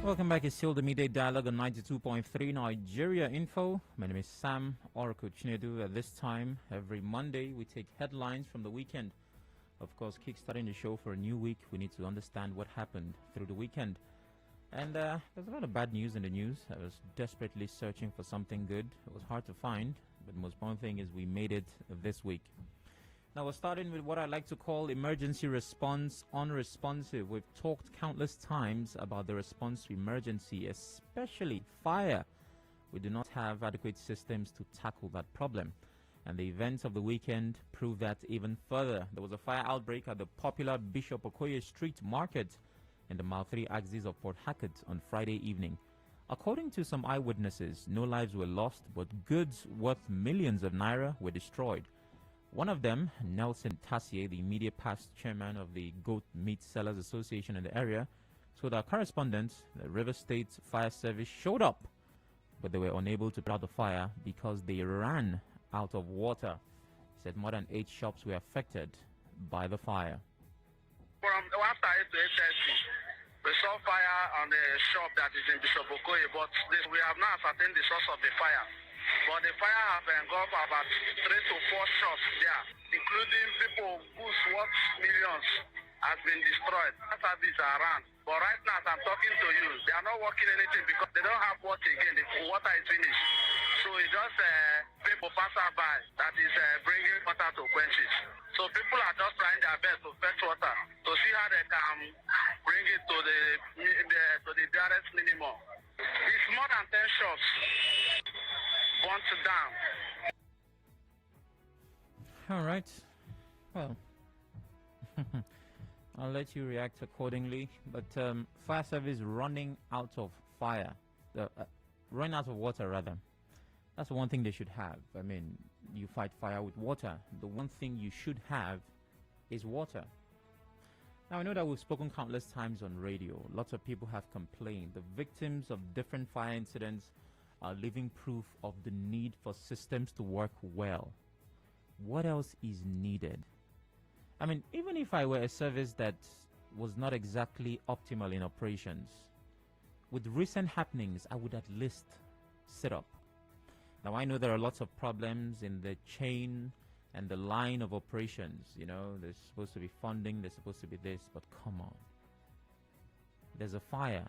Welcome back. It's still the Midday Dialogue on 92.3 Nigeria Info. My name is Sam Oracle Chinedu. At this time, every Monday, we take headlines from the weekend. Of course, kickstarting the show for a new week, we need to understand what happened through the weekend. And there's a lot of bad news in the news. I was desperately searching for something good. It was hard to find, but the most important thing is we made it this week. Now, we're starting with what I like to call emergency response unresponsive. We've talked countless times about the response to emergency, especially fire. We do not have adequate systems to tackle that problem. And the events of the weekend prove that even further. There was a fire outbreak at the popular Bishop Okoye Street Market in the Mile 3 axis of Port Harcourt on Friday evening. According to some eyewitnesses, no lives were lost, but goods worth millions of naira were destroyed. One of them, Nelson Tassier, the immediate past chairman of the Goat Meat Sellers Association in the area, told our correspondent that River State Fire Service showed up, but they were unable to put out the fire because they ran out of water. He said more than 8 shops were affected by the fire. From after 8 to 8:30, we saw fire on the shop that is in Bishop Okoye, but we have now ascertained the source of the fire. But the fire has engulfed about 3 to 4 shops there, including people whose worth millions has been destroyed. That service are around. But right now, as I'm talking to you, they are not working anything because they don't have water again. The water is finished. So it's just people passerby that is bringing water to quench it. So people are just trying their best to fetch water to see how they can bring it to the nearest minimum. It's more than 10 shops burnt down. All right. Well, I'll let you react accordingly. But fire service running out of fire, running out of water rather. That's the one thing they should have. I mean, you fight fire with water. The one thing you should have is water. Now, I know that we've spoken countless times on radio. Lots of people have complained. The victims of different fire incidents are living proof of the need for systems to work well. What else is needed? I mean, even if I were a service that was not exactly optimal in operations, with recent happenings, I would at least sit up. Now, I know there are lots of problems in the chain and the line of operations. You know, there's supposed to be funding, there's supposed to be this, but come on. There's a fire.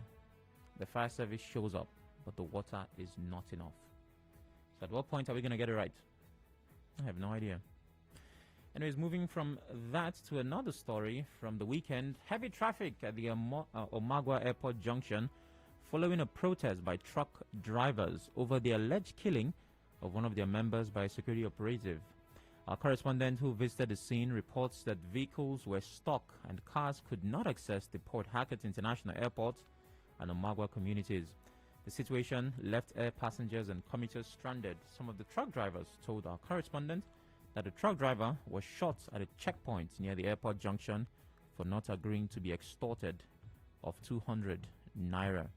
The fire service shows up, but the water is not enough. So at what point are we going to get it right? I have no idea. Anyways, moving from that to another story from the weekend. Heavy traffic at the Omagwa Airport Junction following a protest by truck drivers over the alleged killing of one of their members by a security operative. Our correspondent who visited the scene reports that vehicles were stuck and cars could not access the Port Harcourt International Airport and Omagwa communities. The situation left air passengers and commuters stranded. Some of the truck drivers told our correspondent that the truck driver was shot at a checkpoint near the airport junction for not agreeing to be extorted of 200 naira.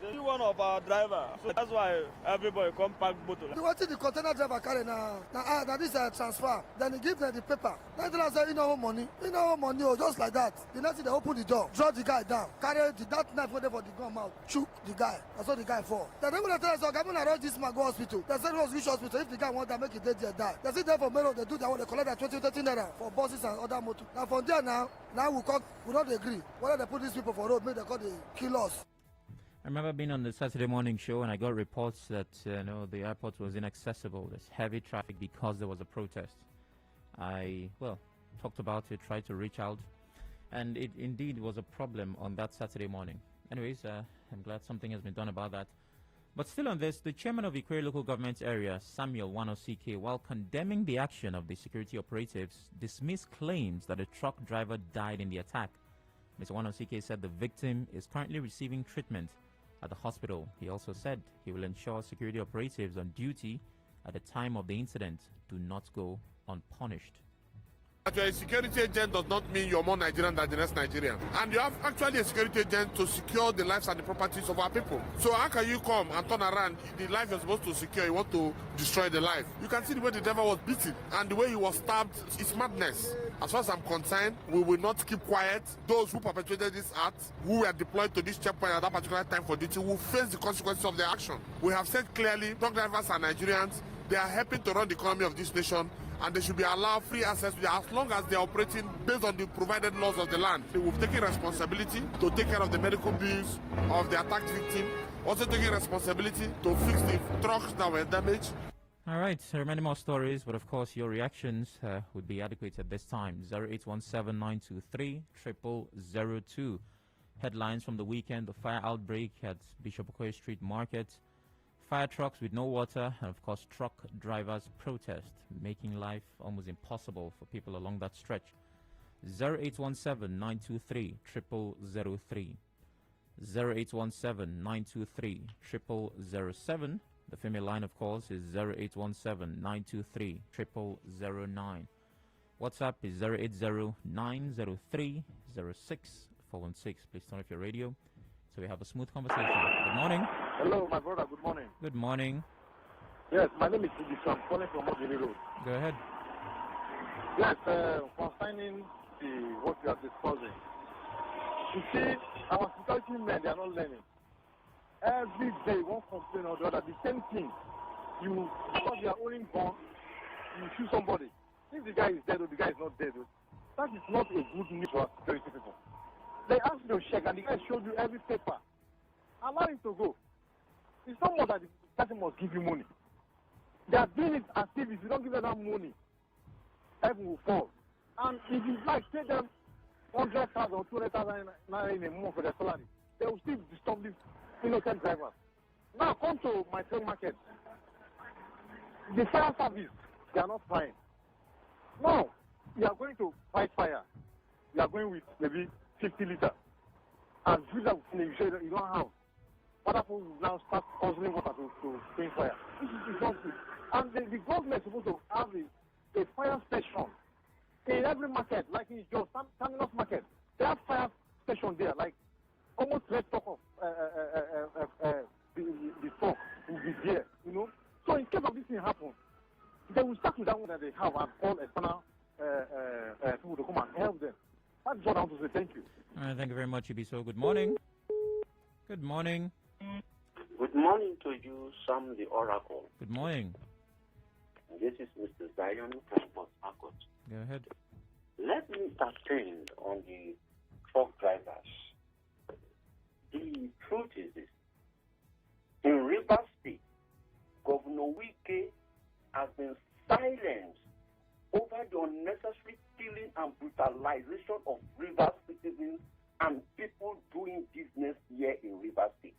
They one of our drivers, so that's why everybody come pack bottle. What the container driver carry now this transfer. Then he give them the paper. Then they say, you know money, or just like that. The next thing they open the door, drop the guy down, carry that knife for the gun mouth, shoot the guy. That's what the guy for. Then they gonna tell us, okay, I'm gonna rush this man go hospital. They say, which hospital? If the guy want to make it dead, they die. They sit there for Mero, they do that one, they collect that 20-30 naira for buses and other motor. Now from there now we don't agree. Whether they put these people for road, make they call the kill us. I remember being on the Saturday morning show and I got reports that the airport was inaccessible. There's heavy traffic because there was a protest. I talked about it, tried to reach out, and it indeed was a problem on that Saturday morning. Anyways, I'm glad something has been done about that. But still on this, the chairman of Ikwerre local government area, Samuel Wano-CK, while condemning the action of the security operatives, dismissed claims that a truck driver died in the attack. Mr. Wano-CK said the victim is currently receiving treatment at the hospital. He also said he will ensure security operatives on duty at the time of the incident do not go unpunished. That you're a security agent does not mean you're more Nigerian than the next Nigerian. And you have actually a security agent to secure the lives and the properties of our people. So how can you come and turn around the life you're supposed to secure, you want to destroy the life? You can see the way the driver was beaten and the way he was stabbed. It's madness. As far as I'm concerned, we will not keep quiet. Those who perpetrated this act, who were deployed to this checkpoint at that particular time for duty, will face the consequences of their action. We have said clearly, truck drivers are Nigerians. They are helping to run the economy of this nation, and they should be allowed free access to it as long as they are operating based on the provided laws of the land. We've taken responsibility to take care of the medical bills of the attacked victim, also taking responsibility to fix the trucks that were damaged. All right, there are many more stories, but of course your reactions would be adequate at this time. 0817-923-0002. Headlines from the weekend: the fire outbreak at Bishop Okoye Street Market. Fire trucks with no water, and of course truck drivers protest, making life almost impossible for people along that stretch. 0817-923-0003. 0817-923-0007. The female line, of course, is 0817-923-0009. WhatsApp is 080-903-06-416. Please turn off your radio so we have a smooth conversation. Good morning. Hello, my brother. Good morning. Good morning. Yes, my name is Idris. I'm calling from Mojini Road. Go ahead. Yes, concerning what we are discussing. You see, our security men, they are not learning. Every day, one complaint or the other, the same thing. Because you are owning gun, you shoot somebody. If the guy is dead or the guy is not dead, that is not a good news for our security people. They ask you to check and the guy showed you every paper. Allow him to go. It's not more that the person must give you money. They are doing it as if you don't give them that money, heaven will fall. And if you like pay them 100,000 or 200,000 naira in a month for their salary, they will still disturb these innocent drivers. Now come to my train market. The fire service, they are not fine. Now, you are going to fight fire. You are going with maybe 50 liters. And if you say you don't have, other people will now start puzzling water to bring fire. This is not good. And the government is supposed to have a fire station in every market, like in your terminus market. They have fire station there, like almost red top of the stock will be there, you know. So in case of this thing happen, they will start with that one that they have and call external people to come and help them. That's what I want to say. Thank you. All right, thank you very much, Ibiso. Good morning. Good morning. Good morning to you, Sam the Oracle. Good morning. This is Mr. Zion from Port Harcourt. Go ahead. Let me attend on the truck drivers. The truth is this. In Rivers State, Governor Wike has been silenced over the unnecessary killing and brutalization of Rivers citizens and people doing business here in Rivers State.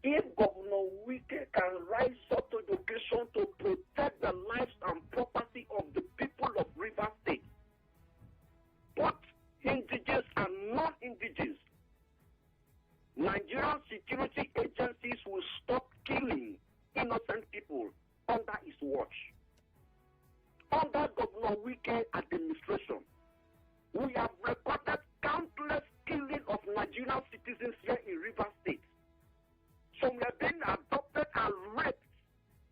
If Governor Wike can rise up to the occasion to protect the lives and property of the people of Rivers State, both indigenous and non-indigenous, Nigerian security agencies will stop killing innocent people under his watch. Under Governor Wike administration, we have recorded countless killing of Nigerian citizens here in Rivers State. Some have been adopted and raped.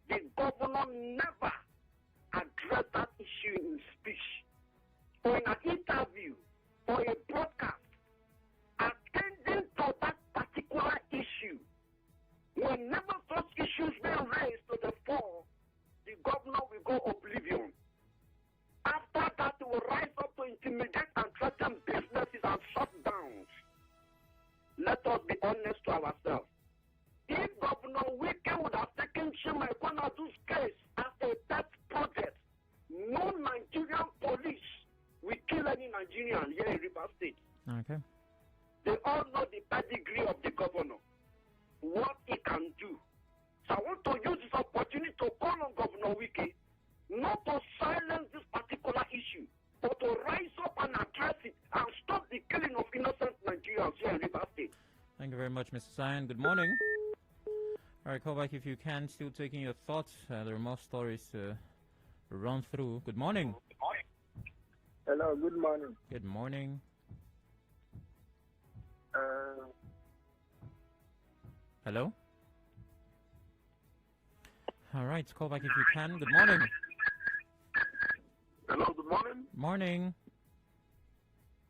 The governor never addressed that issue in speech, or in an interview, or a broadcast, attending to that particular issue. Whenever such issues were raised to the fore, the governor will go oblivion. After that, he will rise up to intimidate and threaten businesses and shutdowns. Let us be honest to ourselves. If Governor Wike would have taken Chima Ekwenadu's case as a pet project, no Nigerian police will kill any Nigerian here in Rivers State. Okay. They all know the pedigree of the governor, what he can do. So I want to use this opportunity to call on Governor Wike not to silence this particular issue, but to rise up and address it and stop the killing of innocent Nigerians here in Rivers State. Thank you very much, Mr. Sion. Good morning. All right, call back if you can. Still taking your thoughts. There are more stories to run through. Good morning. Hello, good morning. Good morning. Hello? All right, call back if you can. Good morning. Hello, good morning. Morning.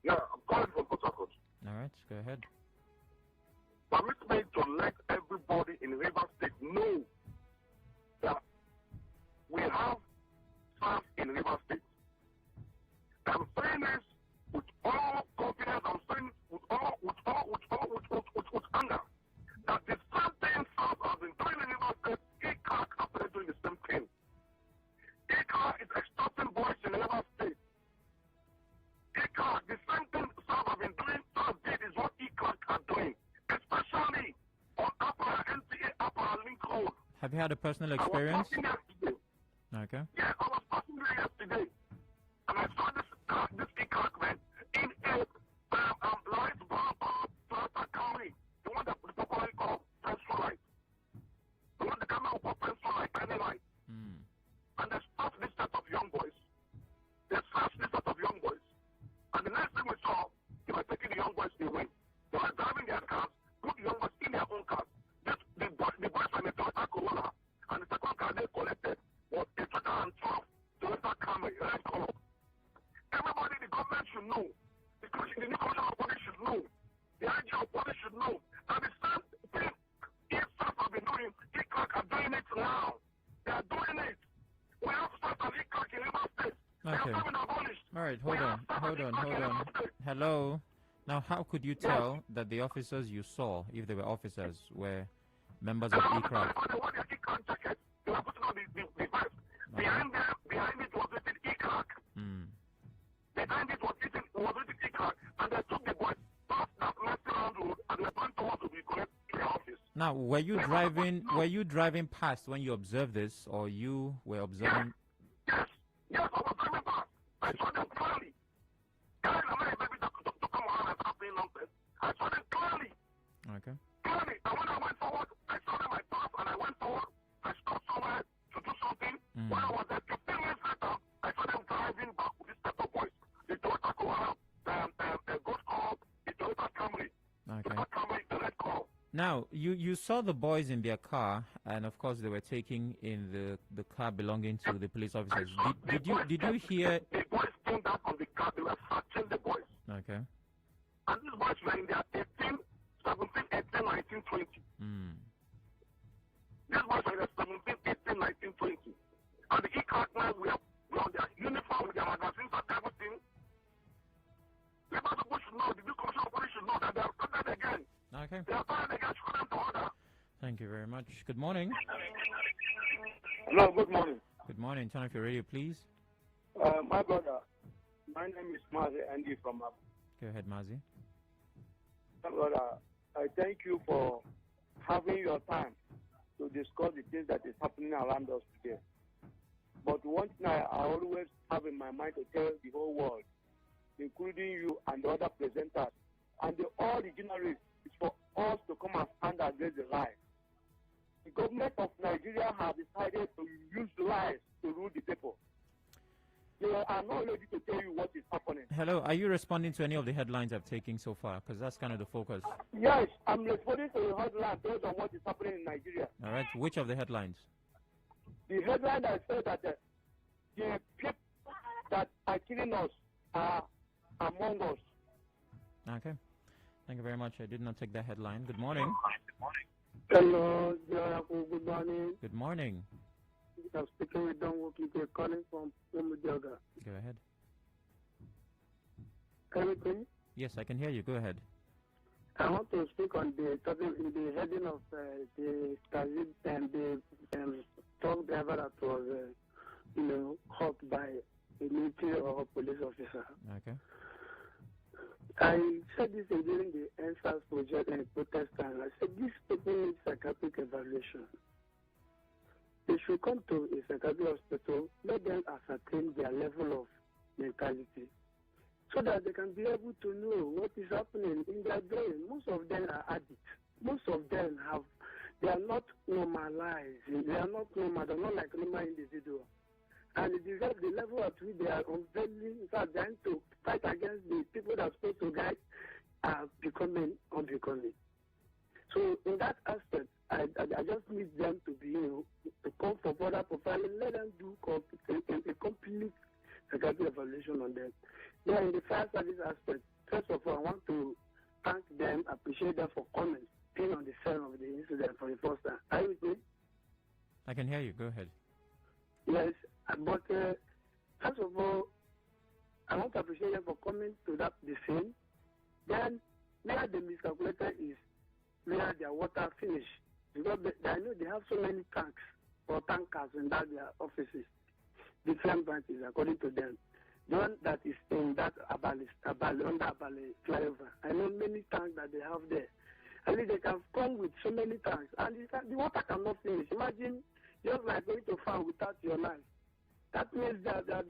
Yeah, I'm calling from Port Harcourt. All right, go ahead. Permit me to let everybody in River State know that we have staff in River State. I'm saying this with all confidence. I'm saying with anger that the same thing staff have been doing in River State. ECAC are doing the same thing. ECAC is extorting boys in River State. ECAC, the same thing staff have been doing. Staff did is what ECAC are doing, especially on Upper NCA Upper Link Road. Have you had a personal experience? Okay. Yeah, I was passing there yesterday, and I saw this ECAC man in a light Toyota Camry, the one that we popularly call pencil light, the one the camera will put pencil light, penny light, and they stopped this set of young boys. They searched this set of young boys, and the next thing we saw, they were taking the young boys away. They were driving their cars, put the young boys in their own cars. The boys were in a Toyota Corolla, and the second car they collected was a 2012 Toyota Camry, red color. Everybody in the government should know, the new commissioner of police should know, the IG of police should know, that the same thing staff have been doing, ECAC are doing it now. They are doing it. We have staff and ECAC in River State. They Okay. have been abolished. All right, hold on. Hello. Now, how could you tell that the officers you saw, if they were officers, were members of ECRAC? They wore their ECAC jacket. They were putting on the vest. Behind it was written ECAC. Behind it was written ECAC. And they took the boys past that messy round road and they went towards to be collect to the office. Now, were you driving past when you observed this, or you were observing? Yes, I was driving past. I saw them clearly. Guys, I'm not maybe to come around and start saying nonsense. I saw them clearly. Okay. Clearly. And when I went forward, I saw them, I passed, and I went forward. I stopped somewhere to do something. When I was there 15 minutes later, I saw them driving back with this set of boys. The Toyota Corolla, the Ghost Call, the Toyota Camry. Okay. The Camry, the red call. Now, you saw the boys in their car, and of course they were taking in the car belonging to the police officers. Did you hear? The boys came down from the car. They were searching the boys. Okay. And these boys were in their 18, 17, 18, 19, 20. These boys were in their 17, 18, 19, 20. And the ECAC man, we are on their uniform, with their magazines and everything. The people should know, the new commissioner of police should know that they are started again. Okay. They are started again, should come to order. Thank you very much. Good morning. Hello, good morning. Good morning. Turn off your radio, please. My brother, my name is Mazi Andy from Abu. Go ahead, Mazi. My brother, I thank you for having your time to discuss the things that is happening around us today. But one thing I always have in my mind to tell the whole world, including you and the other presenters, and all the journalists, is for us to come and stand against the lies. The government of Nigeria has decided to use lies to rule the people. They are not ready to tell you what is happening. Hello, are you responding to any of the headlines I've taken so far? Because that's kind of the focus. Yes, I'm responding to the headline based on what is happening in Nigeria. All right, which of the headlines? The headline that says that the people that are killing us are among us. Okay. Thank you very much. I did not take that headline. Good morning. Hello, good morning. Good morning. I'm speaking with Don Wokike, calling from Umujoga. Go ahead. Everything? Yes, I can hear you. Go ahead. I want to speak on the topic in the heading of the taxi and the truck driver that was, caught by a military or police officer. Okay. I said this during the NSAS project and protest time. I said these people need psychiatric evaluation. They should come to a psychiatric hospital, let them ascertain their level of mentality, so that they can be able to know what is happening in their brain. Most of them are addicts. Most of them they are not normalized. They are not normal. They are not like normal individuals. And it is the level at which they are unveiling, trying to fight against the people that are supposed to guide are becoming unbecoming. So in that aspect, I just need them to be, to come for further profiling. Let them do a complete security evaluation on them. Then in the fire service aspect, first of all, I want to thank them, appreciate them for coming in on the scene of the incident for the first time. Are you with me? I can hear you. Go ahead. Yes, but first of all, I want to appreciate them for coming to the scene. Then, where the miscalculator is, where their water finish. Because I know they have so many tanks or tankers in their offices, different branches according to them. The one that is in that under Abali flyover, I know many tanks that they have there. I mean, they can come with so many tanks, and the water cannot finish. Imagine just like going to farm without your life. That means that they're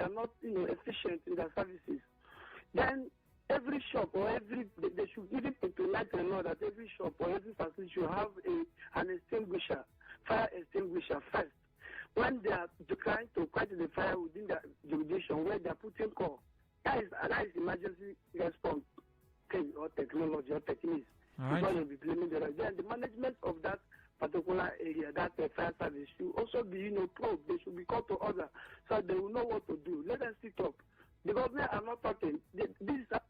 not efficient in their services. Then every shop or they should give it to let them know that every shop or every facility should have an extinguisher, fire extinguisher first. When they are trying to fight the fire within the jurisdiction where they are putting call, that is emergency response thing or technology or techniques. All Because right. you'll be blaming the right. Then the management of that particular area, that fire service should also be, probed. They should be called to order so they will know what to do. Let them sit up. Because they are not talking.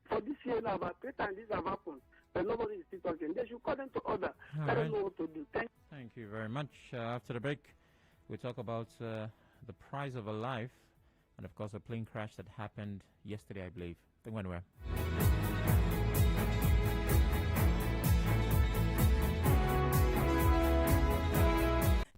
For this year now, about 3 times this have happened, but nobody is still talking. They should call them to order. All Let right. them know what to do. Thank you very much. After the break, we talk about the price of a life and, of course, a plane crash that happened yesterday, I believe. Don't go anywhere.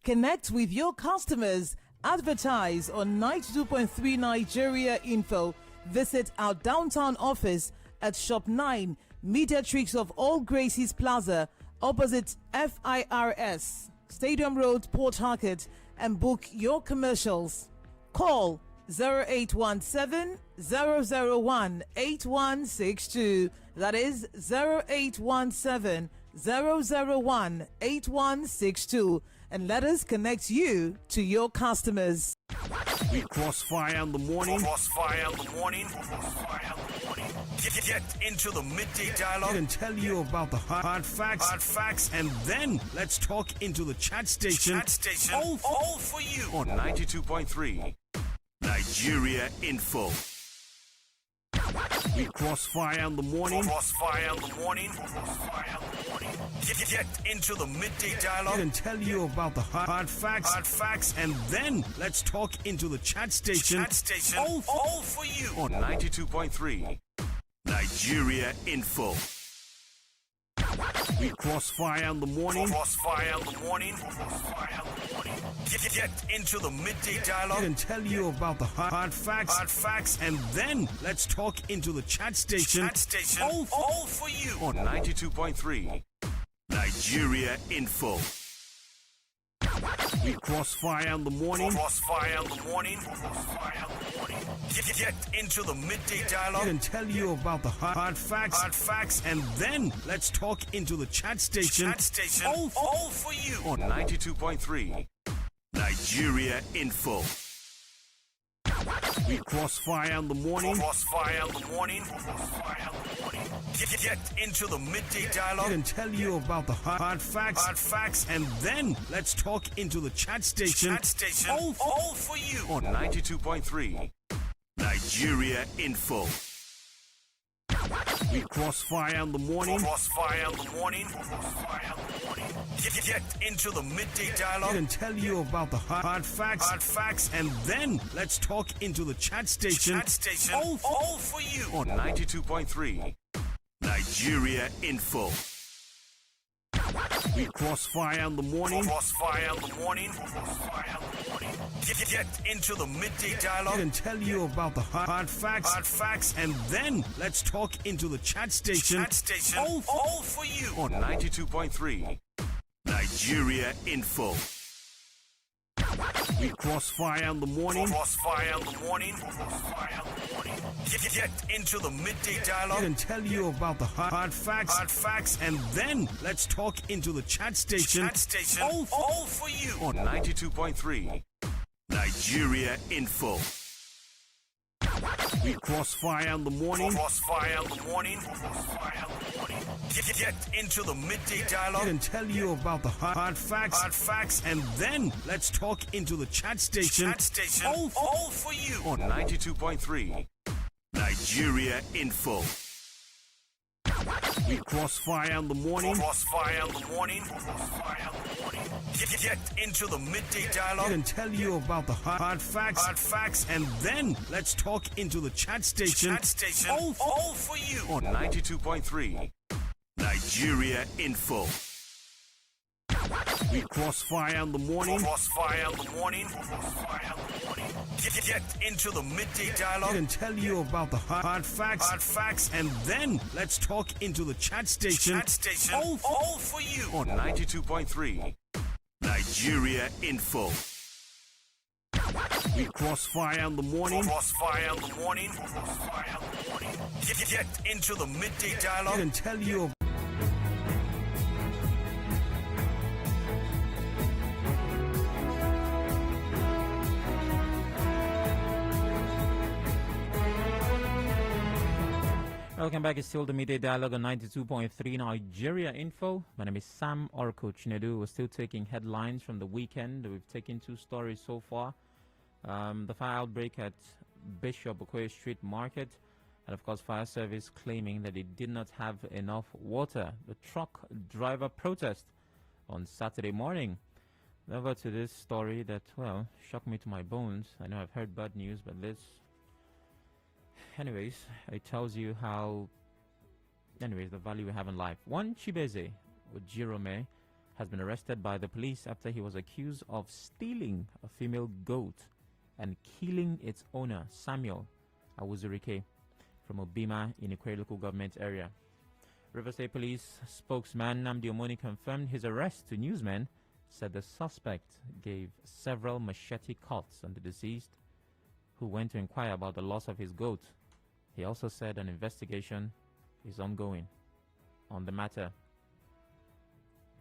Connect with your customers. Advertise on 92.3 Nigeria Info. Visit our downtown office at Shop 9, Mediatrix of All Gracies Plaza, opposite FIRS, Stadium Road, Port Harcourt, and book your commercials. Call 0817 001 8162. That is 0817 001 8162. And let us connect you to your customers. We crossfire in the morning. Crossfire in the morning. Get into the midday dialogue and tell you about the hard facts, and then let's talk into the chat station. All for you on 92.3 Nigeria Info. We crossfire in the morning. Crossfire in the morning. Get into the midday dialogue and tell you about the hard facts, and then let's talk into the chat station. All for you on 92.3 Nigeria Info. We crossfire in the morning. Crossfire in the morning. Get into the midday dialogue and tell you about the hard facts, and then let's talk into the chat station. All for you on 92.3 Nigeria Info. We crossfire in the morning. Crossfire in the morning. Get into the midday dialogue and tell you about the hard facts, and then let's talk into the chat station. All for you on 92.3 Nigeria Info. We crossfire in the morning. Crossfire in the morning. Get into the midday dialogue and tell you about the hard facts, and then let's talk into the chat station. All for you on 92.3 Nigeria Info. We crossfire in the morning. Crossfire in the morning. Get into the midday dialogue and tell you about the hard facts, and then let's talk into the chat station. All for you on 92.3 Nigeria Info. We crossfire in the morning. Crossfire in the morning. Get into the midday dialogue and tell you about the hard facts, and then let's talk into the chat station. All for you on 92.3 Nigeria Info. We crossfire in the morning. Crossfire in the morning. Get into the midday dialogue and tell you about the hard facts, and then let's talk into the chat station. All for you on 92.3 Nigeria Nigeria Info. We crossfire in the morning. Crossfire in the morning. Get into the midday dialogue and tell you about the hard facts, and then let's talk into the chat station. All for you on 92.3 Nigeria Info. We crossfire in the morning. Crossfire in the morning. Get into the midday dialogue and tell you about the hard facts, and then let's talk into the chat station. All for you on 92.3 Nigeria Info. We crossfire in the morning. Crossfire in the morning. Get into the midday dialogue and tell you about the hard facts, and then let's talk into the chat station. All for you on 92.3 Nigeria Info. We crossfire in the morning. Crossfire in the morning. Get into the midday dialogue and tell you. Welcome back. It's still the Midday Dialogue on 92.3 Nigeria Info. My name is Sam Oracle Chinedu. We're still taking headlines from the weekend. We've taken 2 stories so far. The fire outbreak at Bishop Okoye Street Market, and of course fire service claiming that it did not have enough water. The truck driver protest on Saturday morning. Over to this story that, well, shocked me to my bones. I know I've heard bad news, but this... Anyways, it tells you how, the value we have in life. One Chibeze, or Jirome, has been arrested by the police after he was accused of stealing a female goat and killing its owner, Samuel Awuzurike, from Obima in Ikwe local government area. River State Police spokesman Namdi Omoni confirmed his arrest to newsmen, said the suspect gave several machete cuts on the deceased, who went to inquire about the loss of his goat. He also said an investigation is ongoing on the matter.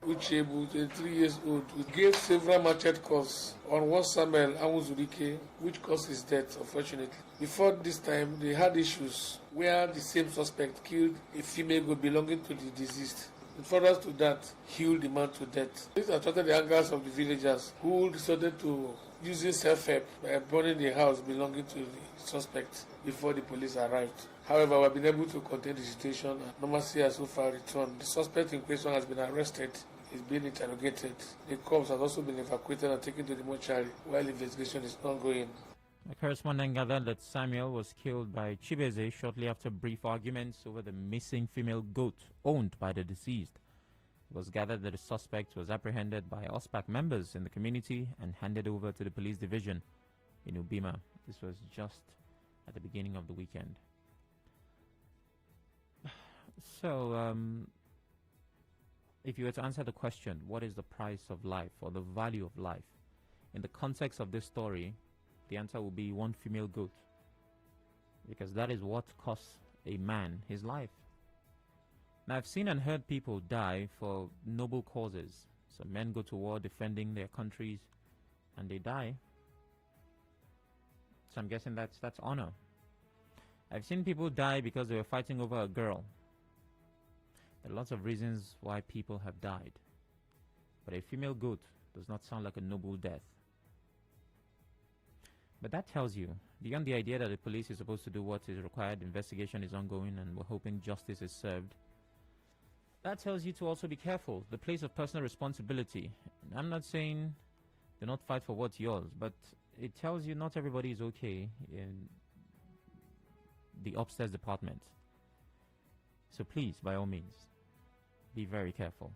Uchebu, 23 years old, who gave several machete cuts on one Samuel Awuzurike, which caused his death, unfortunately. Before this time, they had issues where the same suspect killed a female goat belonging to the deceased. Further to that, killed the man to death. This attracted the anger of the villagers, who resorted to using self-help by burning the house belonging to the suspect before the police arrived. However, we have been able to contain the situation and normalcy has so far returned. The suspect in question has been arrested. He's being interrogated. The corpse has also been evacuated and taken to the mortuary while investigation is ongoing. A correspondent gathered that Samuel was killed by Chibeze shortly after brief arguments over the missing female goat owned by the deceased. It was gathered that the suspect was apprehended by OSPAC members in the community and handed over to the police division in Ubima. This was just at the beginning of the weekend. So, if you were to answer the question, what is the price of life or the value of life? In the context of this story, the answer will be one female goat, because that is what costs a man his life. Now, I've seen and heard people die for noble causes. So men go to war defending their countries and they die. So I'm guessing that's honor. I've seen people die because they were fighting over a girl. There are lots of reasons why people have died. But a female goat does not sound like a noble death. But that tells you, beyond the idea that the police is supposed to do what is required, investigation is ongoing and we're hoping justice is served, that tells you to also be careful. The place of personal responsibility. I'm not saying do not fight for what's yours, but it tells you not everybody is okay in the upstairs department. So please, by all means, be very careful.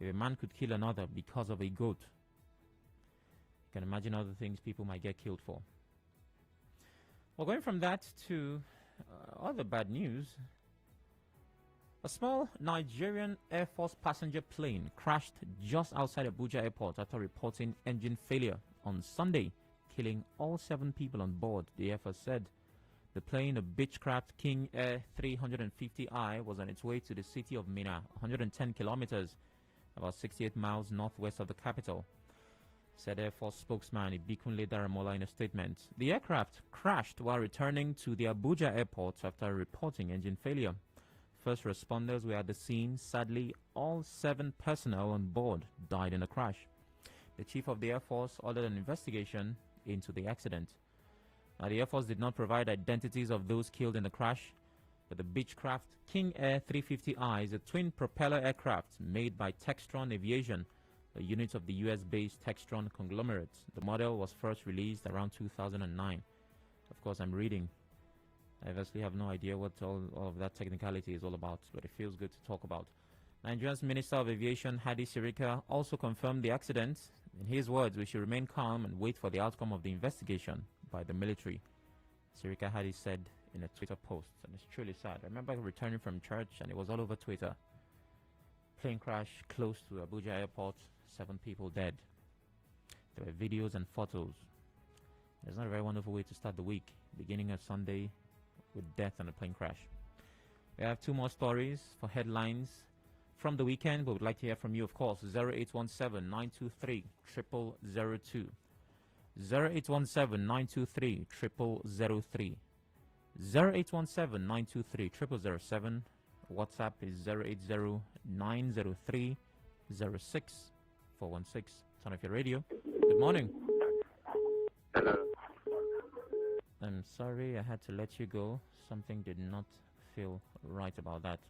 If a man could kill another because of a goat, you can imagine other things people might get killed for. Well, going from that to other bad news, a small Nigerian Air Force passenger plane crashed just outside Abuja Airport after reporting engine failure on Sunday, killing all 7 people on board, the Air Force said. The plane, a Beechcraft King Air 350I, was on its way to the city of Minna, 110 kilometers, about 68 miles northwest of the capital. said Air Force spokesman Ibikunle Daramola in a statement. The aircraft crashed while returning to the Abuja airport after reporting engine failure. First responders were at the scene. Sadly, all 7 personnel on board died in the crash. The chief of the Air Force ordered an investigation into the accident. Now, the Air Force did not provide identities of those killed in the crash, but the Beechcraft King Air 350I is a twin-propeller aircraft made by Textron Aviation, a unit of the US-based Textron conglomerate. The model was first released around 2009. Of course, I'm reading. I obviously have no idea what all of that technicality is all about, but it feels good to talk about. Nigeria's Minister of Aviation, Hadi Sirika, also confirmed the accident. In his words, we should remain calm and wait for the outcome of the investigation by the military. Sirika Hadi said in a Twitter post, and it's truly sad. I remember returning from church and it was all over Twitter. Plane crash close to Abuja airport, 7 people dead. There were videos and photos. It's not a very wonderful way to start the week, beginning of Sunday with death and a plane crash. We have 2 more stories for headlines from the weekend, but we'd like to hear from you, of course. 0817-923-0002. 0817-923-0003. 0817-923-0007. WhatsApp is 080-903-06416. Turn off your radio. Good morning. Hello. I'm sorry I had to let you go. Something did not feel right about that.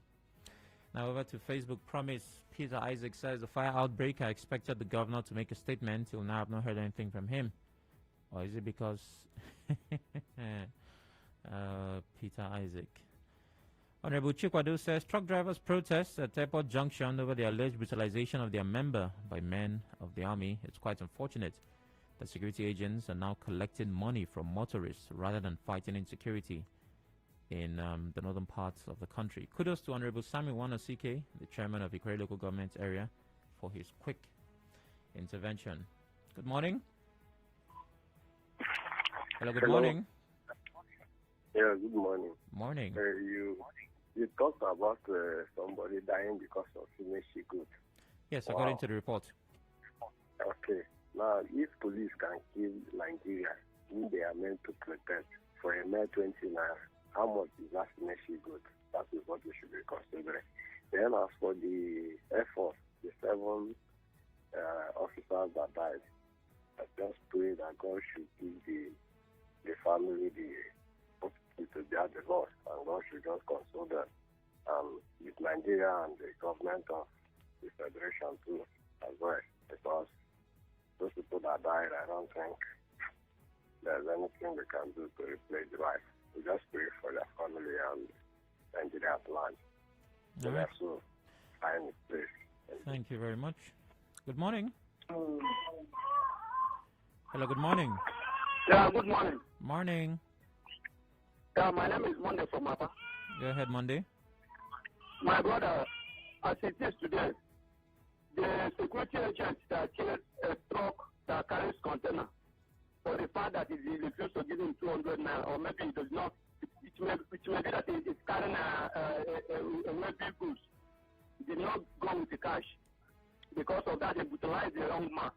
Now over to Facebook. Promise. Peter Isaac says the fire outbreak. I expected the governor to make a statement. Till now I've not heard anything from him. Or is it because Peter Isaac? Honorable Chikwadu says truck drivers protest at Airport Junction over the alleged brutalization of their member by men of the army. It's quite unfortunate that security agents are now collecting money from motorists rather than fighting insecurity in the northern parts of the country. Kudos to Honorable Sami Wanosike, the chairman of the Ikore local government area, for his quick intervention. Good morning. Hello, good morning. Yeah, good morning. Morning. You talked about somebody dying because of Finishy good. Yes, according to the report. Okay. Now, if police can kill Nigeria, who they are meant to protect, for a mere 20 naira, how much is that Finishy good? That is what we should be considering. Then, as for the Air Force, the 7 officers that died, I just pray that God should give the family the opportunity to bear the loss, and God should just console them. With Nigeria and the government of the Federation too, as well, because those people that died, I don't think there's anything we can do to replace the life. We just pray for their family and Nigeria at large. So All right. that's so fine place. Thank you very much. Good morning. Hello, good morning. Yeah, good morning. Morning. Yeah, my name is Monday from Mapa. Go ahead, Monday. My brother, as it is today, the security agent that killed a truck that carries container, for the fact that he refused to give him 200 naira, or maybe he does not, it may be that he is carrying a weapon goods. He did not go with the cash. Because of that, he brutalized the wrong man.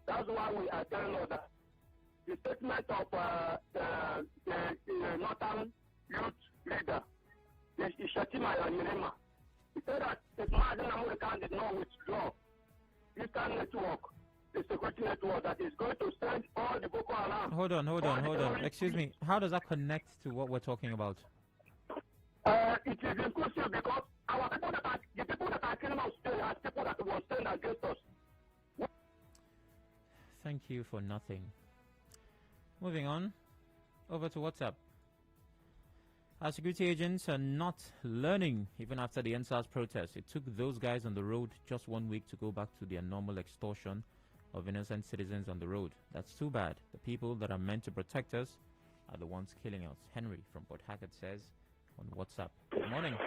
That's why we are telling us that the statement of the Northern Youth Leader, Ishatima Yanirema, he said that if Maden American did not withdraw Eastern Network, the security network, that is going to send all the Boko Haram. Hold on. Excuse me. How does that connect to what we're talking about? It is inclusive because our people the people that are killing us today are people that were sent against us. Thank you for nothing. Moving on. Over to WhatsApp. Our security agents are not learning even after the NSAS protest. It took those guys on the road just 1 week to go back to their normal extortion of innocent citizens on the road. That's too bad. The people that are meant to protect us are the ones killing us. Henry from Port Hackett says on WhatsApp. Good morning.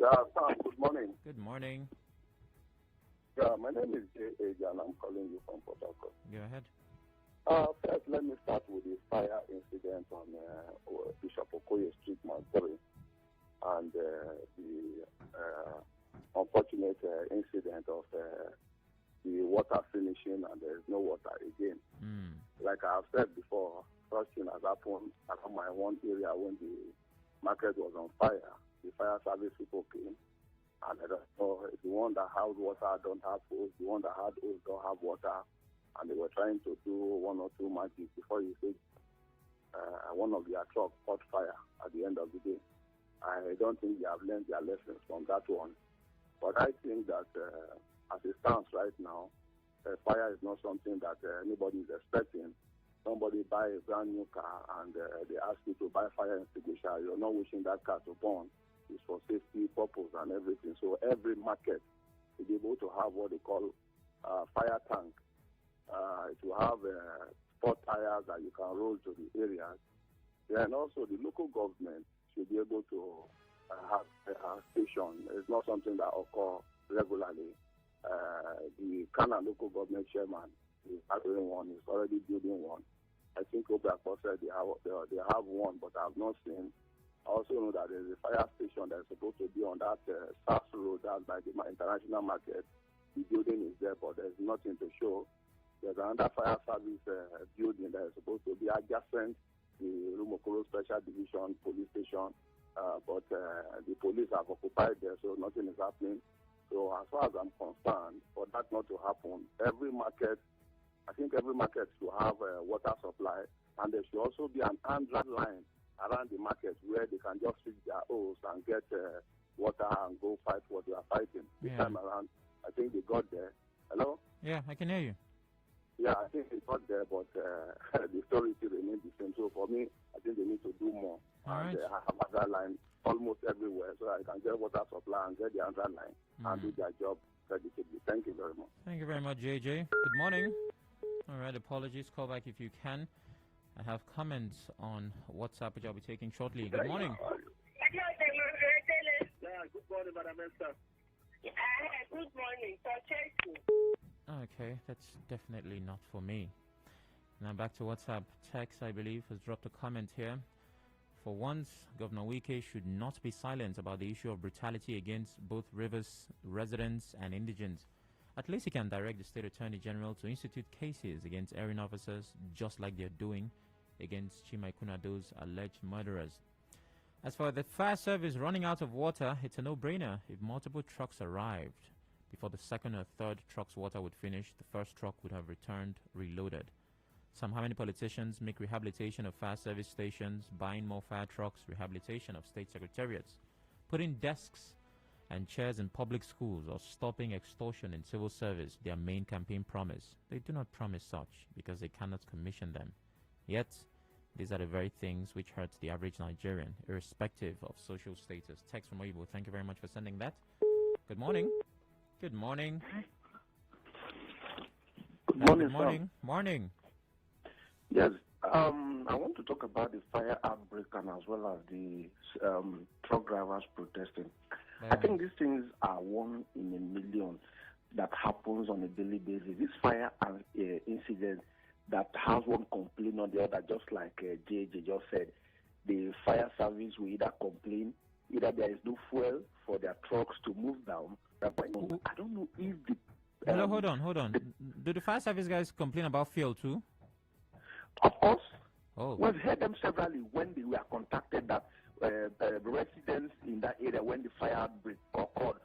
Yeah, Sam, good morning. Good morning. Yeah, my name is J.A. and I'm calling you from Port Harcourt. Go ahead. First, let me start with the fire incident on Bishop Okoye Street, Montgomery, and the unfortunate incident of the water finishing and there is no water again. Like I have said before, such thing has happened around my one area when the market was on fire. The fire service people came, and the one that had water don't have hose, the one that had hose don't have water, and they were trying to do one or two magic before you say one of their trucks caught fire at the end of the day. I don't think they have learned their lessons from that one. But I think that as it stands right now, fire is not something that anybody is expecting. Somebody buy a brand new car and they ask you to buy fire extinguisher. You're not wishing that car to burn. It's for safety purpose and everything. So every market will be able to have what they call fire tank. It will have sport tires that you can roll to the areas. Then also the local government should be able to have a station. It's not something that occurs regularly. The Kana local government chairman is having one. Is already building one. I think Obiakpo said they have one, but I have not seen. I also know that there is a fire station that is supposed to be on that South Road, that's by the international market. The building is there, but there's nothing to show. There's another fire service building that is supposed to be adjacent to the Rumokoro Special Division Police Station, but the police have occupied there, so nothing is happening. So as far as I'm concerned, for that not to happen, I think every market should have a water supply, and there should also be an underline line around the market where they can just fix their hose and get water and go fight what they are fighting. This time around, I think they got there. Hello? Yeah, I can hear you. Yeah, I think they got there, but the story still remains the same. So for me, I think they need to do more. And have another line almost everywhere so I can get water supply and get the other line and do their job credibly. Thank you very much. Thank you very much, JJ. Good morning. All right, apologies. Call back if you can. I have comments on WhatsApp, which I'll be taking shortly. Good morning. Good morning, Madam Esther. Good morning. Okay, that's definitely not for me. Now back to WhatsApp. Tex, I believe, has dropped a comment here. For once, Governor Wike should not be silent about the issue of brutality against both Rivers residents and indigents. At least he can direct the State Attorney General to institute cases against erring officers, just like they're doing against Chimaikunado's alleged murderers. As for the fire service running out of water, it's a no-brainer. If multiple trucks arrived before the second or third truck's water would finish, the first truck would have returned reloaded. How many politicians make rehabilitation of fire service stations, buying more fire trucks, rehabilitation of state secretariats, putting desks and chairs in public schools, or stopping extortion in civil service their main campaign promise? They do not promise such because they cannot commission them. Yet, these are the very things which hurt the average Nigerian, irrespective of social status. Text from Oyibo. Thank you very much for sending that. Good morning. Good morning. Good morning, good morning. Morning. Yes, I want to talk about the fire outbreak and as well as the truck drivers protesting. I think these things are one in a million that happens on a daily basis. This fire incident that has one complaint or the other, just like JJ just said, the fire service will either complain, either there is no fuel for their trucks to move down. I don't know if the... Hello, hold on. Do the fire service guys complain about fuel too? Of course. Oh. We've heard them severally when they were contacted that residents in that area, when the fire outbreak occurred,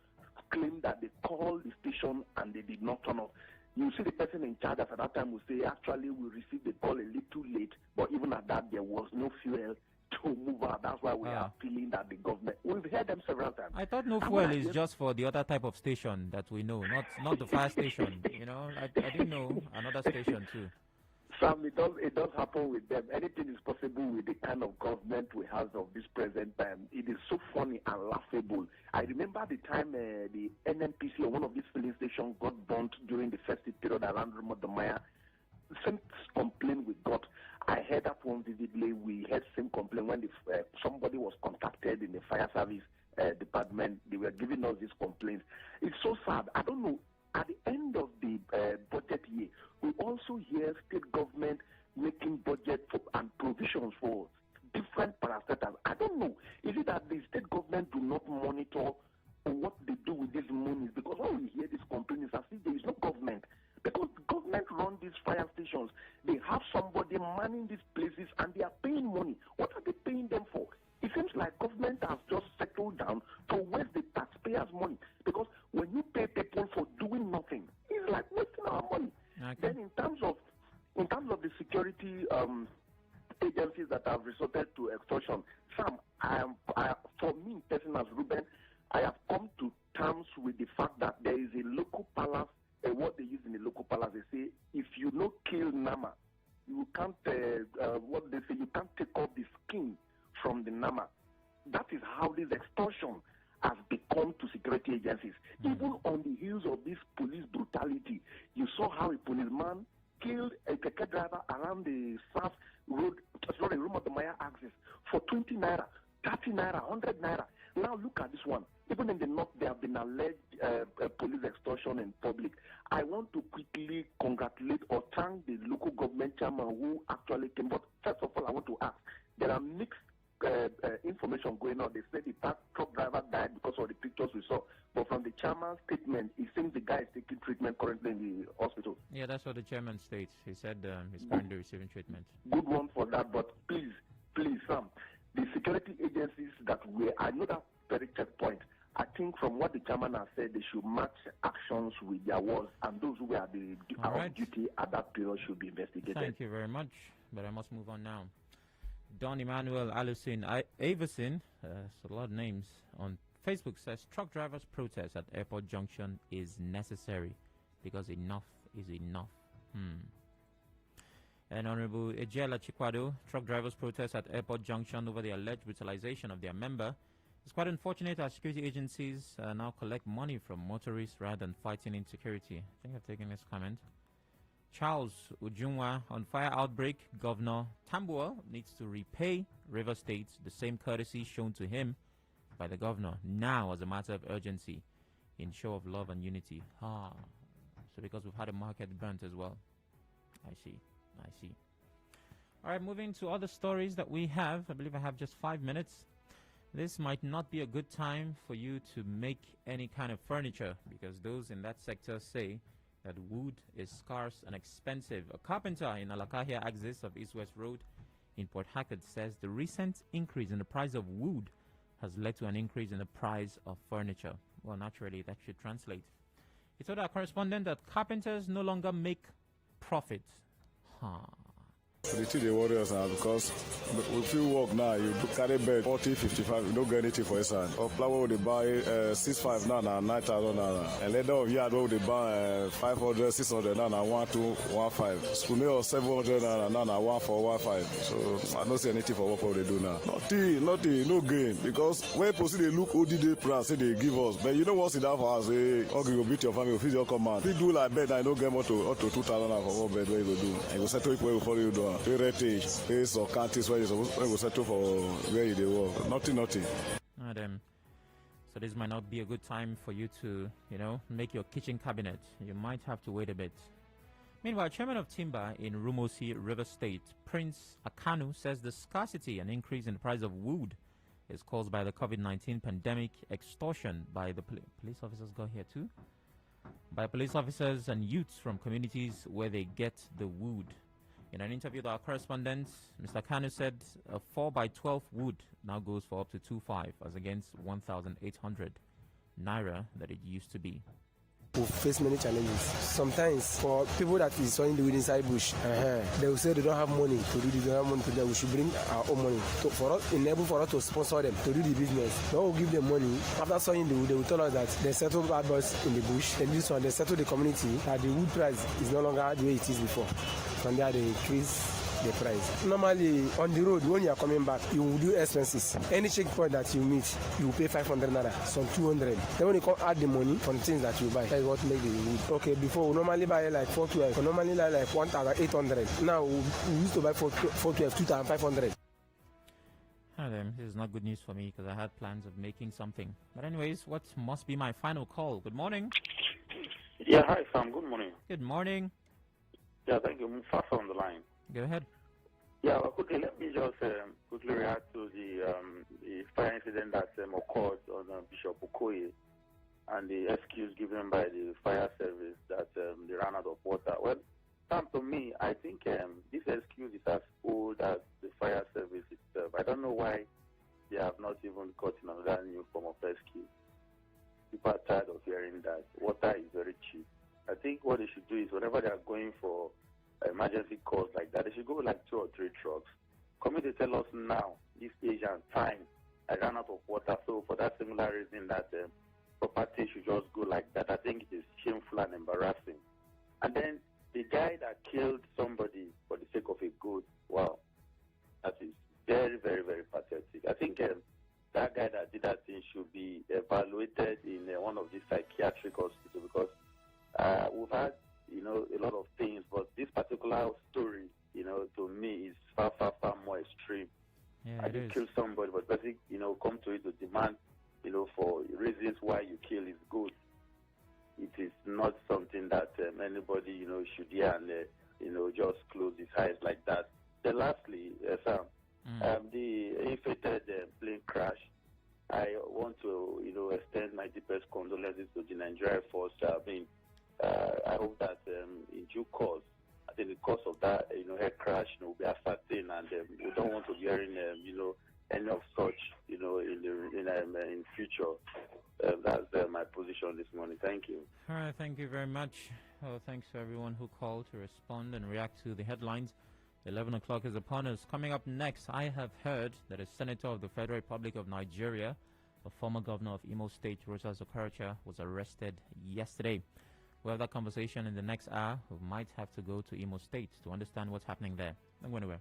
claimed that they called the station and they did not turn off. You see the person in charge at that time will say, actually, we received the call a little late, but even at that, there was no fuel to move out. That's why we are feeling that the government... We've heard them several times. I thought no fuel is just for the other type of station that we know, not the fire station. You know, I didn't know another station too. Sam, it does happen with them. Anything is possible with the kind of government we have of this present time. It is so funny and laughable. I remember the time the NNPC or one of these filling stations got burnt during the festive period around Rumodomaya. Same complaint we got. I heard that one vividly. We had same complaint when somebody was contacted in the fire service department. They were giving us these complaints. It's so sad. I don't know. At the end of the budget year, we also hear state government making budget and provisions for different parastatals. I don't know. Is it that the state government do not monitor what they do with these monies, because when we hear these complaints, as if there is no government. Because the government run these fire stations. They have somebody manning these places and they are paying money. What are they paying them for? It seems like government has just settled down to waste the taxpayers' money. Because when you pay people for doing nothing, it's like wasting our money. Okay. Then in terms of the security agencies that have resorted to extortion, Sam, for me personally as Ruben, I have come to terms with the fact that there is a local palace. What they use in the local palace, they say, if you no kill Nama, you can't. What they say, you can't take off the skin from the Nama. That is how this extortion has become to security agencies. Even on the heels of this police brutality, you saw how a policeman killed a keke driver around the South Road, Rumotomaya axis for 20 naira, 30 naira, 100 naira. Now look at this one. Even in the north, there have been alleged police extortion in public. I want to quickly congratulate or thank the local government chairman who actually came. But first of all, I want to ask, there are mixed information going on. They said the truck driver died because of the pictures we saw. But from the chairman's statement, it seems the guy is taking treatment currently in the hospital. Yeah, that's what the chairman states. He said he's currently receiving treatment. Good one for that. But please, Sam, the security agencies I know that very checkpoint. I think from what the chairman has said, they should match actions with their words, and those who were out of duty at that period should be investigated. Thank you very much, but I must move on now. Don Emmanuel Alusin Averson, a lot of names, on Facebook says truck drivers' protest at Airport Junction is necessary because enough is enough. And Honorable Ejela Chikwado, truck drivers' protest at Airport Junction over the alleged brutalization of their member. It's quite unfortunate that security agencies now collect money from motorists rather than fighting insecurity. I think I've taken this comment. Charles Ujunwa, on fire outbreak, Governor Tambuwal needs to repay River State the same courtesy shown to him by the governor now as a matter of urgency in show of love and unity. So because we've had a market burnt as well. I see. All right, moving to other stories that we have. I believe I have just 5 minutes. This might not be a good time for you to make any kind of furniture because those in that sector say that wood is scarce and expensive. A carpenter in Alakahia axis of East-West Road in Port Harcourt says the recent increase in the price of wood has led to an increase in the price of furniture. Well, naturally, that should translate. He told our correspondent that carpenters no longer make profit. The thing they worry us now because if you work now, you carry bed 40, 55, you don't get anything for his hand. Or flower they buy 6,500 now, 9,000 now. And leather of yard they buy 500, 600 now, 1,215. Spoon or 700 now, 1,415. So I don't see anything for what they do now. Nothing, no gain. Because when people they look ODD price, say they give us. But you know what's in that for us? Okay, you beat your family, feed your command. If you do like bed, I don't get more to 2,000 for what bed where you go do. And you settle it before you do. Pay rentage, pay some counties where you settle for where you work. Nothing. So this might not be a good time for you to, make your kitchen cabinet. You might have to wait a bit. Meanwhile, Chairman of Timber in Rumosi, River State, Prince Akanu, says the scarcity and increase in the price of wood is caused by the COVID-19 pandemic, extortion by the police officers got here too, by police officers and youths from communities where they get the wood. In an interview with our correspondent, Mr. Kanu said a 4x12 wood now goes for up to 2,500 as against 1,800 naira that it used to be. We face many challenges. Sometimes for people that is sawing the wood inside bush, they will say they don't have money to do the money to them. We should bring our own money for us, enable for us to sponsor them to do the business. Now we give them money. After sawing the wood, they will tell us that they settle bad boys in the bush. Then this one, they settle the community that the wood price is no longer the way it is before. From there, they increase the price. Normally, on the road, when you are coming back, you will do expenses. Any checkpoint that you meet, you will pay 500 naira, some 200. Then when you come add the money for the things that you buy, that is what make the wood. Okay, before we normally buy like 412, we normally buy like 1,800. Now we used to buy 412, 2,500. This is not good news for me because I had plans of making something. But anyways, what must be my final call? Good morning. Yeah, hi Sam. Good morning. Good morning. Yeah, thank you. Mufasa on the line. Go ahead. Yeah, well, quickly, let me just quickly react to the fire incident that occurred on Bishop Okoye and the excuse given by the fire service that they ran out of water. Well, Sam, to me, I think this excuse is as old as the fire service itself. I don't know why they have not even gotten another new form of excuse. People are tired of hearing that water is very cheap. I think what they should do is whenever they are going for emergency calls like that, they should go with like 2 or 3 trucks. Come in to tell us now, this age and time, I ran out of water. So for that similar reason that property should just go like that, I think it is shameful and embarrassing. And then the guy that killed somebody for the sake of a good, wow, that is very, very, very pathetic. I think that guy that did that thing should be evaluated in one of these psychiatric hospitals because we've had, a lot of things, but this particular story, to me is far, far, far more extreme. Yeah, I didn't kill somebody, but basically, come to it to demand, for reasons why you kill is good. It is not something that anybody, should hear and, just close his eyes like that. Then lastly, Sam, the infected plane crash, I want to, extend my deepest condolences to the Nigerian Force. I hope that in due course, I think the cause of that, head crash, will be ascertained, and we don't want to be hearing, any of such, in future. That's my position this morning. Thank you. All right, thank you very much. Thanks to everyone who called to respond and react to the headlines. 11 o'clock is upon us. Coming up next, I have heard that a senator of the Federal Republic of Nigeria, a former governor of Imo State, Rosa Okorocha, was arrested yesterday. We'll have that conversation in the next hour. We might have to go to Imo State to understand what's happening there. Don't go anywhere.